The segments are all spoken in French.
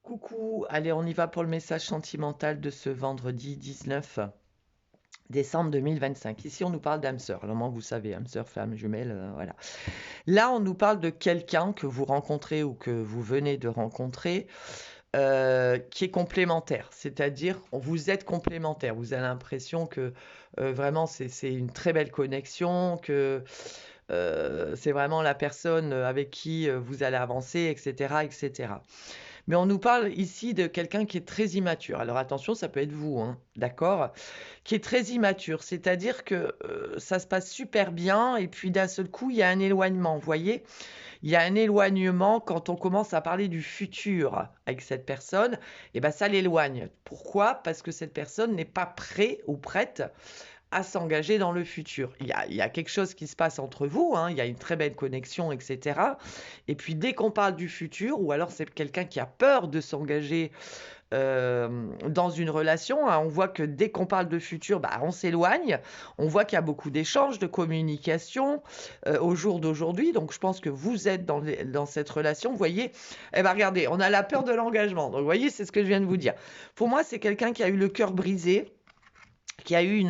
Coucou, allez, on y va pour le message sentimental de ce vendredi 19 décembre 2025. Ici, on nous parle d'âme sœur. Alors, moi, vous savez, âme sœur, flamme jumelle, voilà. Là, on nous parle de quelqu'un que vous rencontrez ou que vous venez de rencontrer qui est complémentaire. C'est-à-dire, vous êtes complémentaire. Vous avez l'impression que vraiment, c'est une très belle connexion, que c'est vraiment la personne avec qui vous allez avancer, etc., etc. Mais on nous parle ici de quelqu'un qui est très immature. Alors attention, ça peut être vous, hein, d'accord? Qui est très immature, c'est-à-dire que ça se passe super bien et puis d'un seul coup, il y a un éloignement. Vous voyez, il y a un éloignement quand on commence à parler du futur avec cette personne, et ben ça l'éloigne. Pourquoi? Parce que cette personne n'est pas prête ou prête à s'engager dans le futur. Il y a quelque chose qui se passe entre vous, hein, il y a une très belle connexion, etc. Et puis dès qu'on parle du futur, ou alors c'est quelqu'un qui a peur de s'engager dans une relation, hein, on voit que dès qu'on parle de futur, bah, on s'éloigne. On voit qu'il y a beaucoup d'échanges, de communication au jour d'aujourd'hui. Donc je pense que vous êtes dans cette relation. Vous voyez, eh ben, regardez, on a la peur de l'engagement. Donc vous voyez, c'est ce que je viens de vous dire. Pour moi, c'est quelqu'un qui a eu le cœur brisé, qui a eu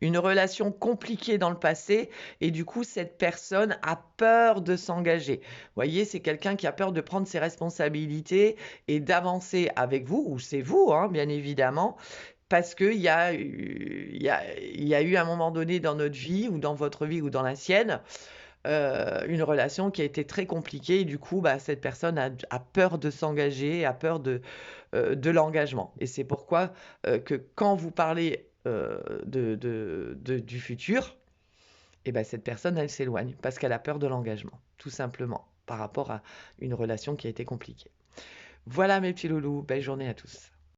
une relation compliquée dans le passé et du coup cette personne a peur de s'engager. Vous voyez, c'est quelqu'un qui a peur de prendre ses responsabilités et d'avancer avec vous, ou c'est vous, hein, bien évidemment, parce qu'il y a eu un moment donné dans notre vie, ou dans votre vie, ou dans la sienne, une relation qui a été très compliquée et du coup, bah, cette personne a peur de s'engager, a peur de l'engagement. Et c'est pourquoi que quand vous parlez du futur, et ben, cette personne, elle s'éloigne parce qu'elle a peur de l'engagement, tout simplement, par rapport à une relation qui a été compliquée. Voilà mes petits loulous, belle journée à tous.